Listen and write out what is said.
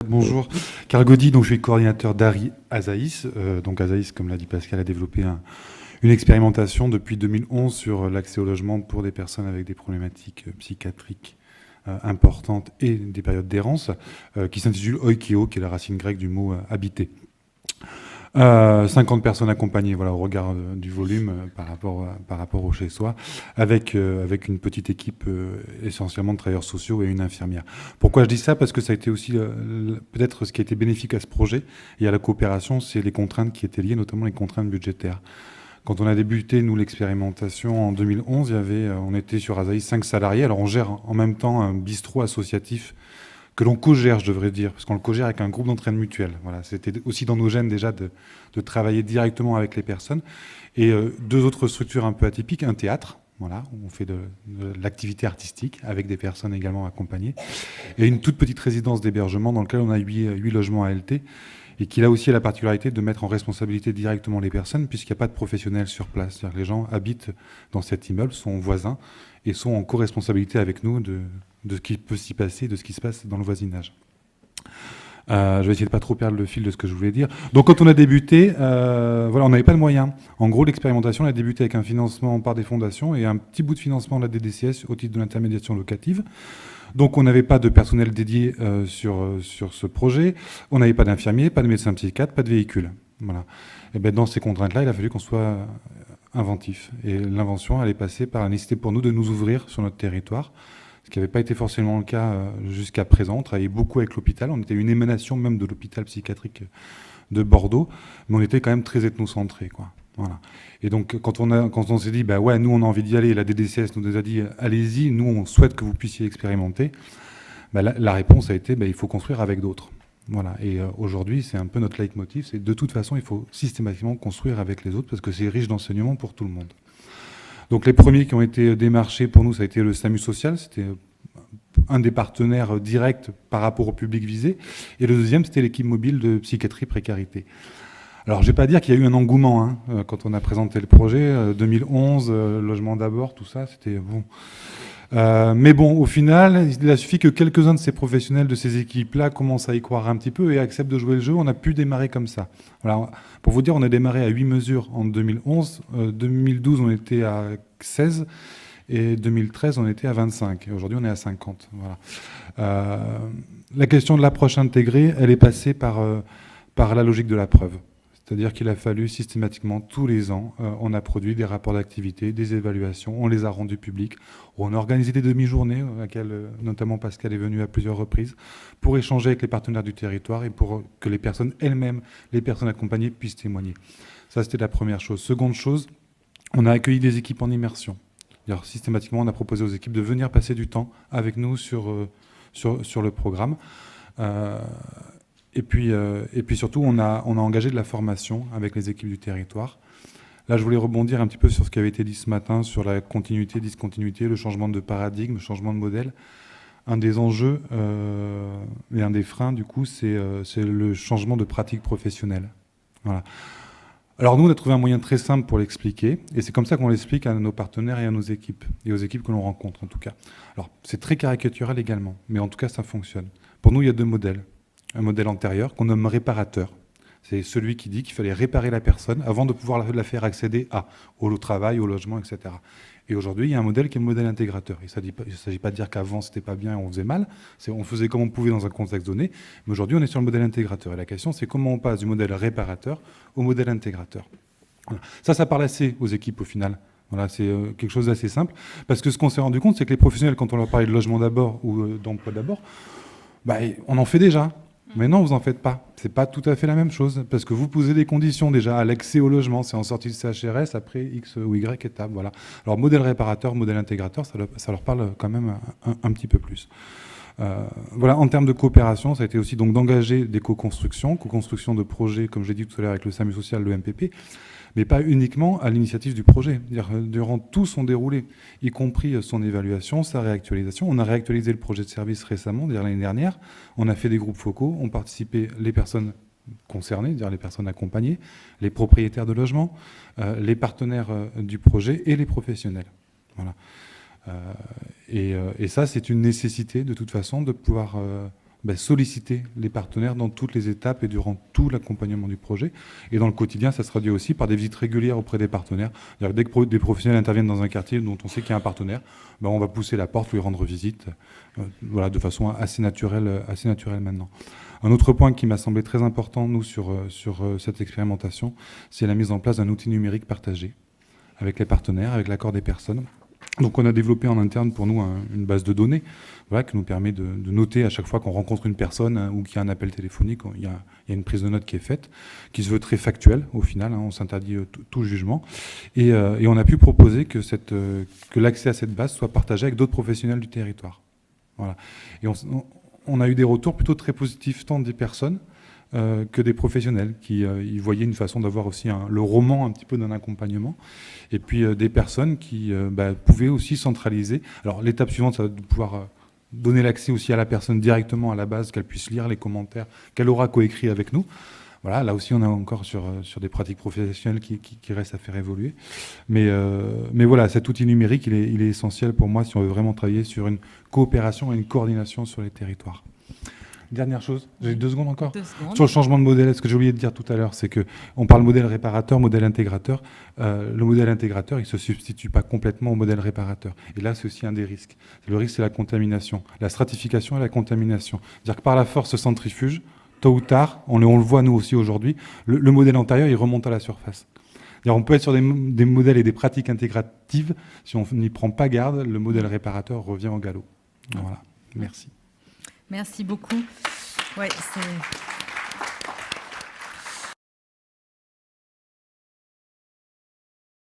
Bonjour, Karl Gaudy, donc je suis coordinateur d'ARI Asaïs. Donc Asaïs, comme l'a dit Pascal, a développé une expérimentation depuis 2011 sur l'accès au logement pour des personnes avec des problématiques psychiatriques importantes et des périodes d'errance, qui s'intitule Oikio, qui est la racine grecque du mot habiter. 50 personnes accompagnées, voilà, au regard du volume par rapport au chez soi, avec une petite équipe essentiellement de travailleurs sociaux et une infirmière. Pourquoi je dis ça? Parce que ça a été aussi peut-être ce qui a été bénéfique à ce projet et à la coopération, c'est les contraintes qui étaient liées, notamment les contraintes budgétaires. Quand on a débuté, nous, l'expérimentation en 2011, on était sur Asaïs 5 salariés. Alors on gère en même temps un bistrot associatif que l'on co-gère, je devrais dire, parce qu'on le co-gère avec un groupe d'entraide mutuelle. Voilà, c'était aussi dans nos gènes déjà de travailler directement avec les personnes. Et deux autres structures un peu atypiques, un théâtre, voilà, où on fait de l'activité artistique avec des personnes également accompagnées, et une toute petite résidence d'hébergement dans laquelle on a 8 logements ALT, et qui a aussi la particularité de mettre en responsabilité directement les personnes, puisqu'il n'y a pas de professionnels sur place. C'est-à-dire que les gens habitent dans cet immeuble, sont voisins, et sont en co-responsabilité avec nous de ce qui peut s'y passer, de ce qui se passe dans le voisinage. Je vais essayer de pas trop perdre le fil de ce que je voulais dire. Donc quand on a débuté, voilà, on n'avait pas de moyens. En gros, l'expérimentation a débuté avec un financement par des fondations et un petit bout de financement de la DDCS au titre de l'intermédiation locative. Donc on n'avait pas de personnel dédié sur ce projet, on n'avait pas d'infirmier, pas de médecin psychiatre, pas de véhicule. Voilà. Et bien dans ces contraintes-là, il a fallu qu'on soit inventif. Et l'invention, elle est passée par la nécessité pour nous de nous ouvrir sur notre territoire, ce qui n'avait pas été forcément le cas jusqu'à présent. On travaillait beaucoup avec l'hôpital, on était une émanation même de l'hôpital psychiatrique de Bordeaux, mais on était quand même très ethnocentré, quoi. Voilà. Et donc quand on s'est dit, bah ouais, nous on a envie d'y aller, la DDCS nous a dit, allez-y, nous on souhaite que vous puissiez expérimenter, bah, la réponse a été, bah, il faut construire avec d'autres. Voilà. Et aujourd'hui, c'est un peu notre leitmotiv, c'est de toute façon, il faut systématiquement construire avec les autres parce que c'est riche d'enseignements pour tout le monde. Donc les premiers qui ont été démarchés pour nous, ça a été le SAMU social, c'était un des partenaires directs par rapport au public visé. Et le deuxième, c'était l'équipe mobile de psychiatrie précarité. Alors, je ne vais pas dire qu'il y a eu un engouement hein, quand on a présenté le projet. 2011, logement d'abord, tout ça, c'était bon. Mais bon, au final, il a suffi que quelques-uns de ces professionnels de ces équipes-là commencent à y croire un petit peu et acceptent de jouer le jeu. On a pu démarrer comme ça. Voilà. Pour vous dire, on a démarré à 8 mesures en 2011. 2012, on était à 16. Et 2013, on était à 25. Et aujourd'hui, on est à 50. Voilà. La question de l'approche intégrée, elle est passée par la logique de la preuve. C'est-à-dire qu'il a fallu systématiquement, tous les ans, on a produit des rapports d'activité, des évaluations, on les a rendus publics. On a organisé des demi-journées, à laquelle notamment Pascal est venu à plusieurs reprises, pour échanger avec les partenaires du territoire et pour que les personnes elles-mêmes, les personnes accompagnées, puissent témoigner. Ça, c'était la première chose. Seconde chose, on a accueilli des équipes en immersion. Alors, systématiquement, on a proposé aux équipes de venir passer du temps avec nous sur le programme. Et puis surtout, on a engagé de la formation avec les équipes du territoire. Là, je voulais rebondir un petit peu sur ce qui avait été dit ce matin, sur la continuité, discontinuité, le changement de paradigme, le changement de modèle. Un des enjeux et un des freins, du coup, c'est le changement de pratique professionnelle. Voilà. Alors nous, on a trouvé un moyen très simple pour l'expliquer, et c'est comme ça qu'on l'explique à nos partenaires et à nos équipes, et aux équipes que l'on rencontre en tout cas. Alors c'est très caricatural également, mais en tout cas ça fonctionne. Pour nous, il y a deux modèles. Un modèle antérieur qu'on nomme réparateur. C'est celui qui dit qu'il fallait réparer la personne avant de pouvoir la faire accéder au travail, au logement, etc. Et aujourd'hui, il y a un modèle qui est le modèle intégrateur. Il ne s'agit pas de dire qu'avant, c'était pas bien et on faisait mal. On faisait comme on pouvait dans un contexte donné. Mais aujourd'hui, on est sur le modèle intégrateur. Et la question, c'est comment on passe du modèle réparateur au modèle intégrateur. Voilà. Ça parle assez aux équipes au final. Voilà, c'est quelque chose d'assez simple. Parce que ce qu'on s'est rendu compte, c'est que les professionnels, quand on leur parlait de logement d'abord ou d'emploi d'abord, bah, on en fait déjà. Mais non, vous en faites pas. C'est pas tout à fait la même chose. Parce que vous posez des conditions déjà à l'accès au logement. C'est en sortie de CHRS après X ou Y étape. Voilà. Alors, modèle réparateur, modèle intégrateur, ça leur parle quand même un petit peu plus. Voilà, en termes de coopération, ça a été aussi donc d'engager des co-constructions de projets, comme j'ai dit tout à l'heure avec le SAMU social, le MPP, mais pas uniquement à l'initiative du projet. Durant tout son déroulé, y compris son évaluation, sa réactualisation. On a réactualisé le projet de service récemment, l'année dernière. On a fait des groupes focaux, ont participé les personnes concernées, les personnes accompagnées, les propriétaires de logements, les partenaires du projet et les professionnels. Voilà. Et ça, c'est une nécessité de toute façon de pouvoir solliciter les partenaires dans toutes les étapes et durant tout l'accompagnement du projet. Et dans le quotidien, ça se traduit aussi par des visites régulières auprès des partenaires. Dès que des professionnels interviennent dans un quartier dont on sait qu'il y a un partenaire, on va pousser la porte, lui rendre visite, de façon assez naturelle maintenant. Un autre point qui m'a semblé très important, nous, sur cette expérimentation, c'est la mise en place d'un outil numérique partagé avec les partenaires, avec l'accord des personnes. Donc on a développé en interne pour nous une base de données qui nous permet de noter à chaque fois qu'on rencontre une personne ou qu'il y a un appel téléphonique, il y a une prise de note qui est faite, qui se veut très factuelle au final, on s'interdit tout jugement. Et on a pu proposer que l'accès à cette base soit partagé avec d'autres professionnels du territoire. Voilà. Et on a eu des retours plutôt très positifs, tant des personnes que des professionnels qui y voyaient une façon d'avoir aussi le roman un petit peu d'un accompagnement, et puis des personnes qui pouvaient aussi centraliser. Alors l'étape suivante, ça va de pouvoir donner l'accès aussi à la personne directement à la base, qu'elle puisse lire les commentaires qu'elle aura coécrits avec nous. Voilà, là aussi on est encore sur des pratiques professionnelles qui restent à faire évoluer. Mais voilà, cet outil numérique, il est essentiel pour moi si on veut vraiment travailler sur une coopération et une coordination sur les territoires. Dernière chose, j'ai 2 secondes encore. 2 secondes. Sur le changement de modèle, ce que j'ai oublié de dire tout à l'heure, c'est qu'on parle modèle réparateur, modèle intégrateur. Le modèle intégrateur, il ne se substitue pas complètement au modèle réparateur. Et là, c'est aussi un des risques. Le risque, c'est la contamination, la stratification et la contamination. C'est-à-dire que par la force centrifuge, tôt ou tard, on le voit nous aussi aujourd'hui, le modèle antérieur, il remonte à la surface. On peut être sur des modèles et des pratiques intégratives. Si on n'y prend pas garde, le modèle réparateur revient au galop. Voilà, merci. Merci beaucoup. Ouais, c'est...